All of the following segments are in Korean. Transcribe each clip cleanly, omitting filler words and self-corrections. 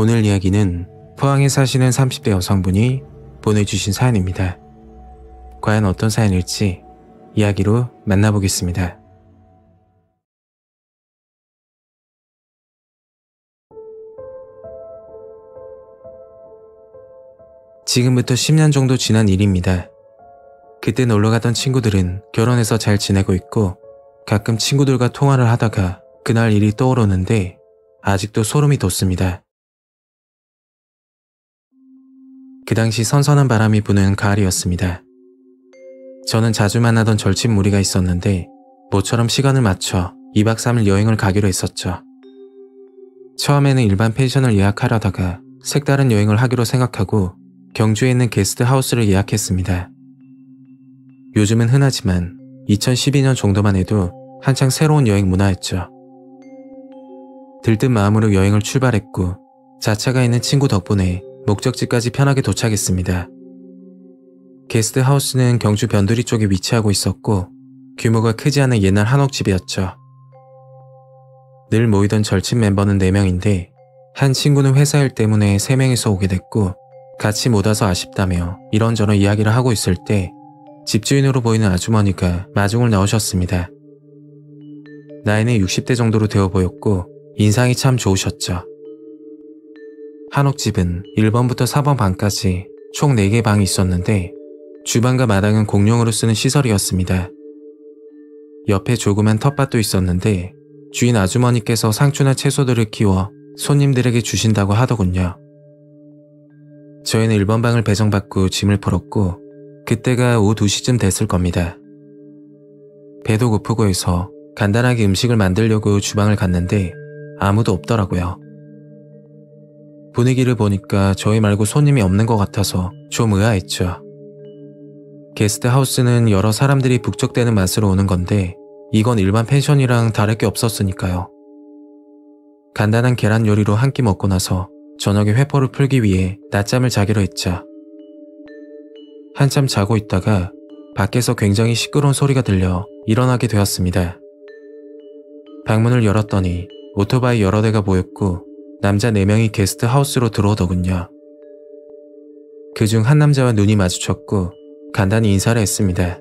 오늘 이야기는 포항에 사시는 30대 여성분이 보내주신 사연입니다. 과연 어떤 사연일지 이야기로 만나보겠습니다. 지금부터 10년 정도 지난 일입니다. 그때 놀러가던 친구들은 결혼해서 잘 지내고 있고 가끔 친구들과 통화를 하다가 그날 일이 떠오르는데 아직도 소름이 돋습니다. 그 당시 선선한 바람이 부는 가을이었습니다. 저는 자주 만나던 절친 무리가 있었는데 모처럼 시간을 맞춰 2박 3일 여행을 가기로 했었죠. 처음에는 일반 펜션을 예약하려다가 색다른 여행을 하기로 생각하고 경주에 있는 게스트하우스를 예약했습니다. 요즘은 흔하지만 2012년 정도만 해도 한창 새로운 여행 문화였죠. 들뜬 마음으로 여행을 출발했고 자차가 있는 친구 덕분에 목적지까지 편하게 도착했습니다. 게스트하우스는 경주 변두리 쪽에 위치하고 있었고 규모가 크지 않은 옛날 한옥집이었죠. 늘 모이던 절친 멤버는 4명인데 한 친구는 회사 일 때문에 3명이서 오게 됐고 같이 못 와서 아쉽다며 이런저런 이야기를 하고 있을 때 집주인으로 보이는 아주머니가 마중을 나오셨습니다. 나이는 60대 정도로 되어 보였고 인상이 참 좋으셨죠. 한옥집은 1번부터 4번 방까지 총 4개 방이 있었는데 주방과 마당은 공용으로 쓰는 시설이었습니다. 옆에 조그만 텃밭도 있었는데 주인 아주머니께서 상추나 채소들을 키워 손님들에게 주신다고 하더군요. 저희는 1번 방을 배정받고 짐을 풀었고 그때가 오후 2시쯤 됐을 겁니다. 배도 고프고 해서 간단하게 음식을 만들려고 주방을 갔는데 아무도 없더라고요. 분위기를 보니까 저희 말고 손님이 없는 것 같아서 좀 의아했죠. 게스트하우스는 여러 사람들이 북적대는 맛으로 오는 건데 이건 일반 펜션이랑 다를 게 없었으니까요. 간단한 계란 요리로 한 끼 먹고 나서 저녁에 회포를 풀기 위해 낮잠을 자기로 했죠. 한참 자고 있다가 밖에서 굉장히 시끄러운 소리가 들려 일어나게 되었습니다. 방문을 열었더니 오토바이 여러 대가 보였고 남자 4명이 게스트하우스로 들어오더군요. 그중 한 남자와 눈이 마주쳤고 간단히 인사를 했습니다.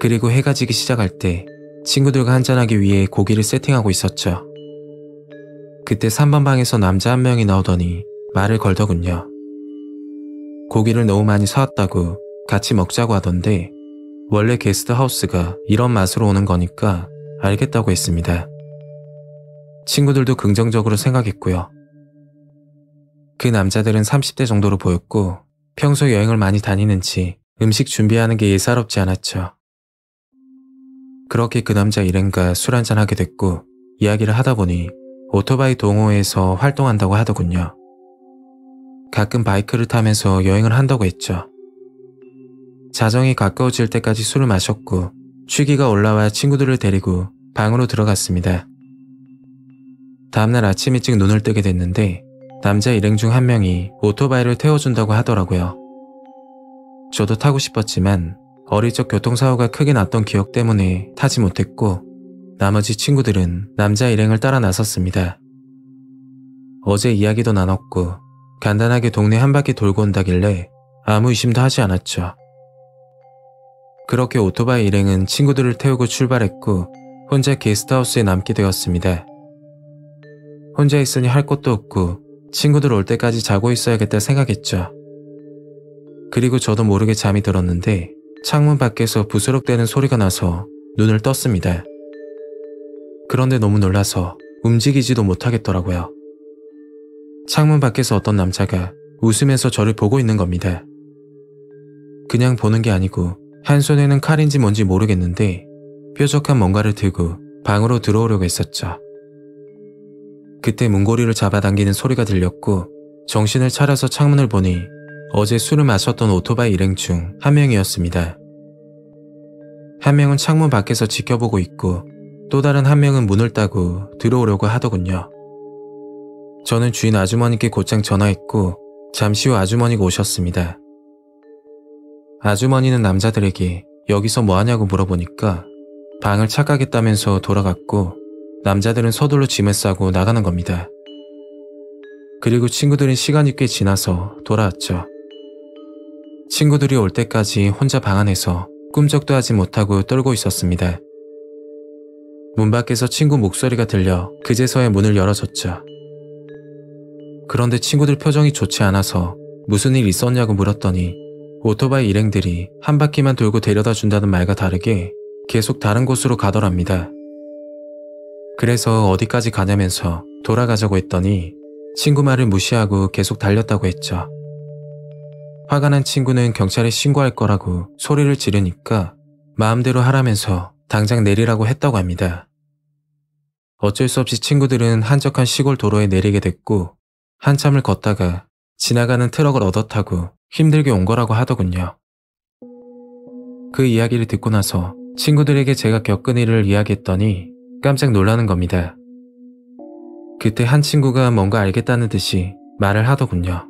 그리고 해가 지기 시작할 때 친구들과 한잔하기 위해 고기를 세팅하고 있었죠. 그때 3번 방에서 남자 한 명이 나오더니 말을 걸더군요. 고기를 너무 많이 사왔다고 같이 먹자고 하던데 원래 게스트하우스가 이런 맛으로 오는 거니까 알겠다고 했습니다. 친구들도 긍정적으로 생각했고요. 그 남자들은 30대 정도로 보였고 평소 여행을 많이 다니는지 음식 준비하는 게 예사롭지 않았죠. 그렇게 그 남자 일행과 술 한잔 하게 됐고 이야기를 하다 보니 오토바이 동호회에서 활동한다고 하더군요. 가끔 바이크를 타면서 여행을 한다고 했죠. 자정이 가까워질 때까지 술을 마셨고 취기가 올라와 친구들을 데리고 방으로 들어갔습니다. 다음날 아침 일찍 눈을 뜨게 됐는데 남자 일행 중 한 명이 오토바이를 태워준다고 하더라고요. 저도 타고 싶었지만 어릴 적 교통사고가 크게 났던 기억 때문에 타지 못했고 나머지 친구들은 남자 일행을 따라 나섰습니다. 어제 이야기도 나눴고 간단하게 동네 한 바퀴 돌고 온다길래 아무 의심도 하지 않았죠. 그렇게 오토바이 일행은 친구들을 태우고 출발했고 혼자 게스트하우스에 남게 되었습니다. 혼자 있으니 할 것도 없고 친구들 올 때까지 자고 있어야겠다 생각했죠. 그리고 저도 모르게 잠이 들었는데 창문 밖에서 부스럭대는 소리가 나서 눈을 떴습니다. 그런데 너무 놀라서 움직이지도 못하겠더라고요. 창문 밖에서 어떤 남자가 웃으면서 저를 보고 있는 겁니다. 그냥 보는 게 아니고 한 손에는 칼인지 뭔지 모르겠는데 뾰족한 뭔가를 들고 방으로 들어오려고 했었죠. 그때 문고리를 잡아당기는 소리가 들렸고 정신을 차려서 창문을 보니 어제 술을 마셨던 오토바이 일행 중 한 명이었습니다. 한 명은 창문 밖에서 지켜보고 있고 또 다른 한 명은 문을 따고 들어오려고 하더군요. 저는 주인 아주머니께 곧장 전화했고 잠시 후 아주머니가 오셨습니다. 아주머니는 남자들에게 여기서 뭐하냐고 물어보니까 방을 착각했다면서 돌아갔고 남자들은 서둘러 짐을 싸고 나가는 겁니다. 그리고 친구들은 시간이 꽤 지나서 돌아왔죠. 친구들이 올 때까지 혼자 방 안에서 꿈쩍도 하지 못하고 떨고 있었습니다. 문 밖에서 친구 목소리가 들려 그제서야 문을 열어줬죠. 그런데 친구들 표정이 좋지 않아서 무슨 일 있었냐고 물었더니 오토바이 일행들이 한 바퀴만 돌고 데려다 준다는 말과 다르게 계속 다른 곳으로 가더랍니다. 그래서 어디까지 가냐면서 돌아가자고 했더니 친구 말을 무시하고 계속 달렸다고 했죠. 화가 난 친구는 경찰에 신고할 거라고 소리를 지르니까 마음대로 하라면서 당장 내리라고 했다고 합니다. 어쩔 수 없이 친구들은 한적한 시골 도로에 내리게 됐고 한참을 걷다가 지나가는 트럭을 얻어 타고 힘들게 온 거라고 하더군요. 그 이야기를 듣고 나서 친구들에게 제가 겪은 일을 이야기했더니 깜짝 놀라는 겁니다. 그때 한 친구가 뭔가 알겠다는 듯이 말을 하더군요.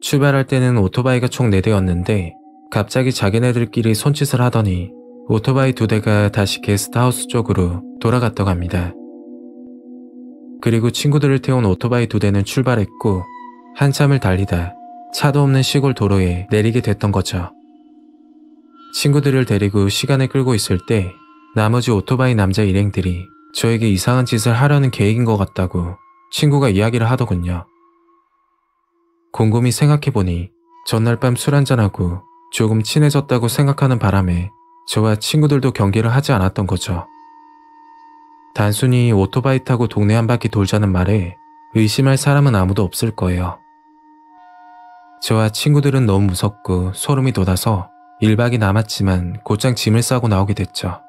출발할 때는 오토바이가 총 4대였는데 갑자기 자기네들끼리 손짓을 하더니 오토바이 2대가 다시 게스트하우스 쪽으로 돌아갔다고 합니다. 그리고 친구들을 태운 오토바이 2대는 출발했고 한참을 달리다 차도 없는 시골 도로에 내리게 됐던 거죠. 친구들을 데리고 시간을 끌고 있을 때 나머지 오토바이 남자 일행들이 저에게 이상한 짓을 하려는 계획인 것 같다고 친구가 이야기를 하더군요. 곰곰이 생각해보니 전날 밤 술 한잔하고 조금 친해졌다고 생각하는 바람에 저와 친구들도 경계를 하지 않았던 거죠. 단순히 오토바이 타고 동네 한 바퀴 돌자는 말에 의심할 사람은 아무도 없을 거예요. 저와 친구들은 너무 무섭고 소름이 돋아서 1박이 남았지만 곧장 짐을 싸고 나오게 됐죠.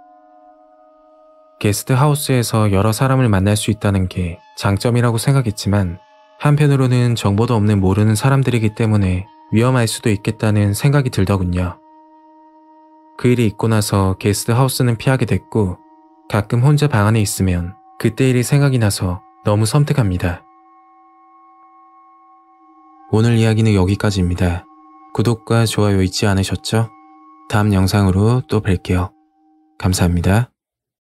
게스트하우스에서 여러 사람을 만날 수 있다는 게 장점이라고 생각했지만 한편으로는 정보도 없는 모르는 사람들이기 때문에 위험할 수도 있겠다는 생각이 들더군요. 그 일이 있고 나서 게스트하우스는 피하게 됐고 가끔 혼자 방 안에 있으면 그때 일이 생각이 나서 너무 섬뜩합니다. 오늘 이야기는 여기까지입니다. 구독과 좋아요 잊지 않으셨죠? 다음 영상으로 또 뵐게요. 감사합니다.